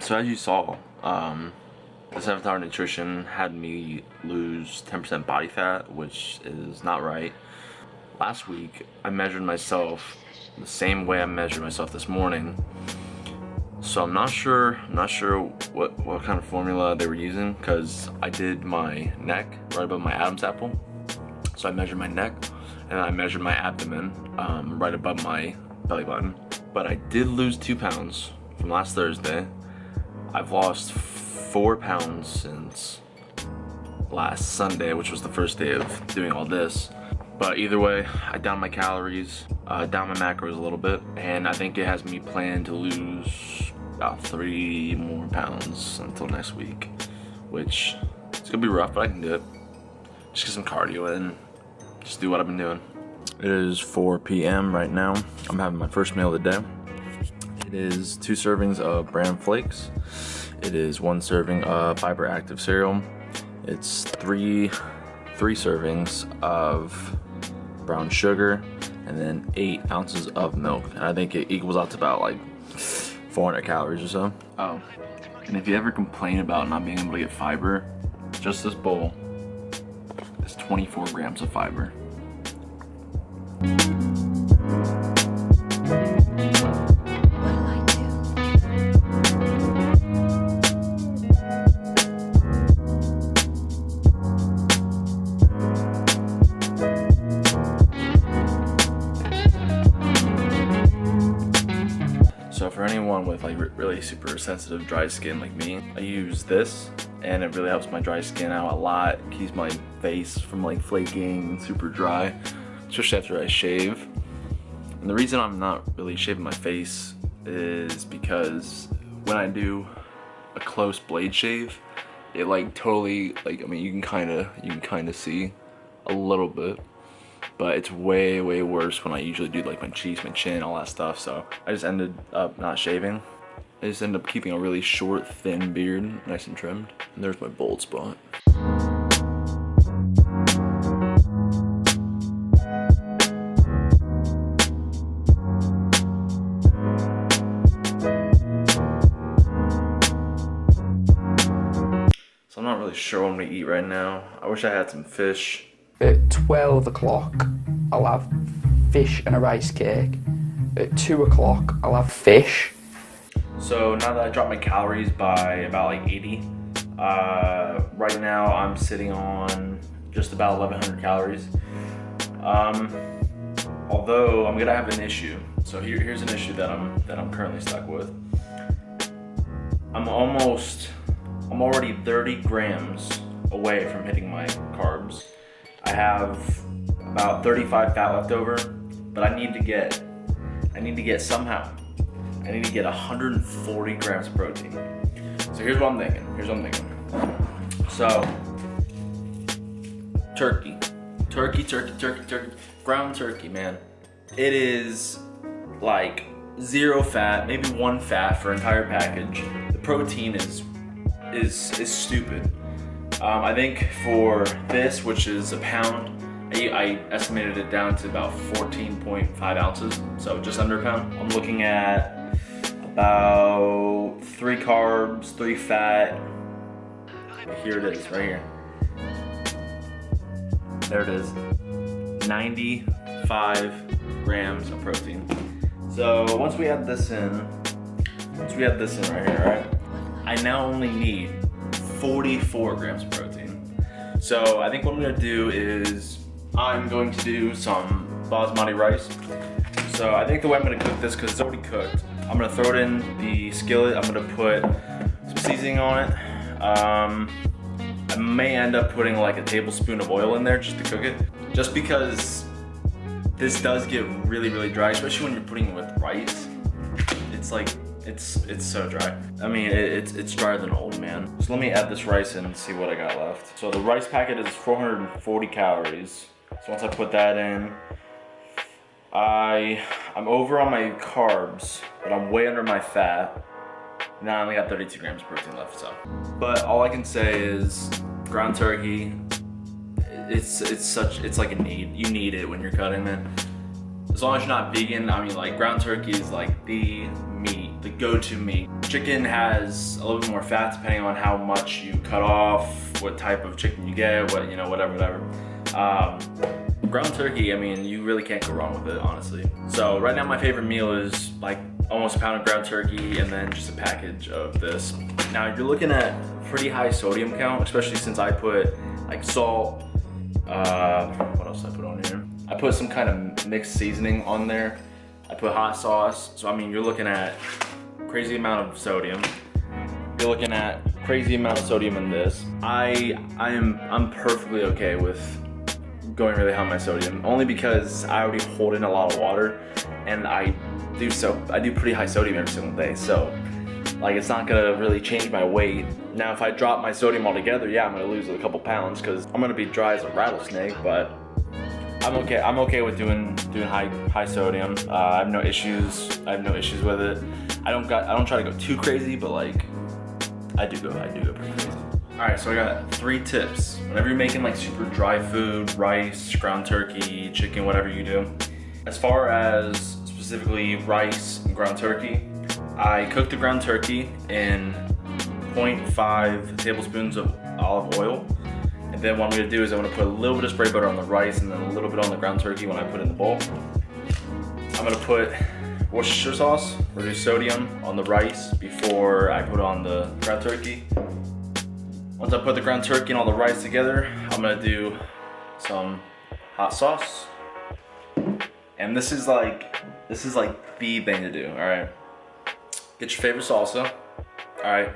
So as you saw, the 7th-hour nutrition had me lose 10% body fat, which is not right. Last week, I measured myself the same way I measured myself this morning. So I'm not sure what kind of formula they were using, because I did my neck right above my Adam's apple. So I measured my neck and I measured my abdomen right above my belly button. But I did lose 2 pounds from last Thursday. I've lost 4 pounds since last Sunday, which was the first day of doing all this. But either way, I downed my calories, down my macros a little bit, and I think it has me planned to lose about 3 more pounds until next week, which it's gonna be rough, but I can do it. Just get some cardio in, just do what I've been doing. It is 4 p.m. right now. I'm having my first meal of the day. It is 2 servings of bran flakes. It is 1 serving of fiber active cereal. It's 3 servings of brown sugar, and then 8 ounces of milk. And I think it equals out to about like 400 calories or so. Oh, and if you ever complain about not being able to get fiber, just this bowl is 24 grams of fiber. So for anyone with like really super sensitive dry skin like me, I use this and it really helps my dry skin out a lot. It keeps my face from like flaking and super dry, especially after I shave. And the reason I'm not really shaving my face is because when I do a close blade shave, it like totally, like, I mean, you can kind of see a little bit, but it's way worse when I usually do like my cheeks, my chin, all that stuff. So I just ended up not shaving. I just ended up keeping a really short, thin beard, nice and trimmed. And there's my bald spot. So I'm not really sure what I'm gonna eat right now. I wish I had some fish. At 12 o'clock, I'll have fish and a rice cake. At 2 o'clock, I'll have fish. So now that I dropped my calories by about like 80, right now I'm sitting on just about 1,100 calories. Although I'm gonna have an issue. So here's an issue that I'm currently stuck with. I'm already 30 grams away from hitting my carbs. I have about 35 fat left over, but I need to get 140 grams of protein. So here's what I'm thinking. So turkey, ground turkey, man. It is like 0 fat, maybe 1 fat for an entire package. The protein is stupid. I think for this, which is a pound, I estimated it down to about 14.5 ounces, so just under a pound. I'm looking at about 3 carbs, 3 fat. Here it is, right here. There it is, 95 grams of protein. So once we add this in right here, right? I now only need 44 grams of protein. So I think what I'm gonna do is I'm going to do some basmati rice. So I think the way I'm gonna cook this, because it's already cooked, I'm gonna throw it in the skillet. I'm gonna put some seasoning on it. I may end up putting like a tablespoon of oil in there just to cook it. Just because this does get really dry, especially when you're putting it with rice. It's like, it's so dry. I mean, it's drier than old, man. So let me add this rice in and see what I got left. So the rice packet is 440 calories. So once I put that in, I'm over on my carbs, but I'm way under my fat. Now I only got 32 grams of protein left, so. But all I can say is ground turkey, it's like a need. You need it when you're cutting, man. As long as you're not vegan, I mean, like, ground turkey is like the meat the go-to meat. Chicken has a little bit more fat depending on how much you cut off, what type of chicken you get, what, you know, whatever. Ground turkey, I mean, you really can't go wrong with it, honestly. So right now my favorite meal is like almost a pound of ground turkey and then just a package of this. Now if you're looking at pretty high sodium count, especially since I put like salt, what else did I put on here? I put some kind of mixed seasoning on there. I put hot sauce. So I mean, you're looking at crazy amount of sodium. You're looking at crazy amount of sodium in this. I'm perfectly okay with going really high on my sodium, only because I already hold in a lot of water, and I do pretty high sodium every single day. So like, it's not gonna really change my weight. Now if I drop my sodium altogether, yeah, I'm gonna lose a couple pounds because I'm gonna be dry as a rattlesnake, but I'm okay with doing high sodium. I have no issues with it. I don't try to go too crazy, but like I do go pretty crazy. Alright, so I got 3 tips. Whenever you're making like super dry food, rice, ground turkey, chicken, whatever you do. As far as specifically rice and ground turkey, I cook the ground turkey in 0.5 tablespoons of olive oil. And then what I'm gonna do is I'm gonna put a little bit of spray butter on the rice and then a little bit on the ground turkey when I put it in the bowl. I'm gonna put Worcestershire sauce, reduced sodium, on the rice before I put on the ground turkey. Once I put the ground turkey and all the rice together, I'm gonna do some hot sauce. And this is like the thing to do, all right? Get your favorite salsa, all right?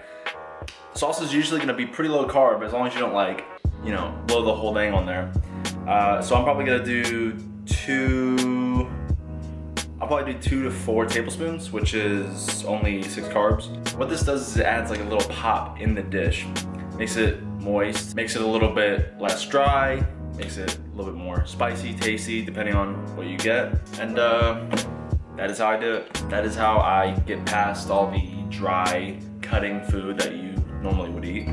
Salsa is usually gonna be pretty low carb, as long as you don't like, you know, blow the whole thing on there. So I'm probably gonna do 2 to 4 tablespoons, which is only 6 carbs. What this does is it adds like a little pop in the dish. Makes it moist, makes it a little bit less dry, makes it a little bit more spicy, tasty, depending on what you get. And that is how I do it. That is how I get past all the dry cutting food that you normally would eat.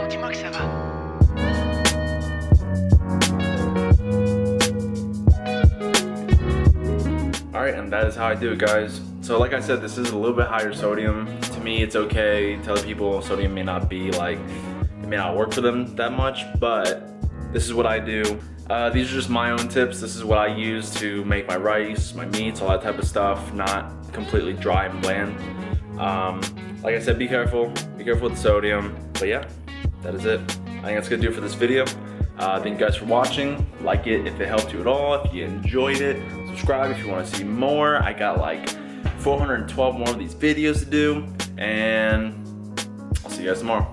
Dis-moi que ça va. Alright, and that is how I do it, guys. So like I said, this is a little bit higher sodium. To me, it's okay. To other people, sodium may not be like, it may not work for them that much, but this is what I do. These are just my own tips. This is what I use to make my rice, my meats, all that type of stuff, not completely dry and bland. Like I said, be careful with the sodium, but yeah, that is it. I think that's gonna do it for this video. Thank you guys for watching. Like it if it helped you at all, if you enjoyed it. Subscribe if you wanna see more. I got like 412 more of these videos to do, and I'll see you guys tomorrow.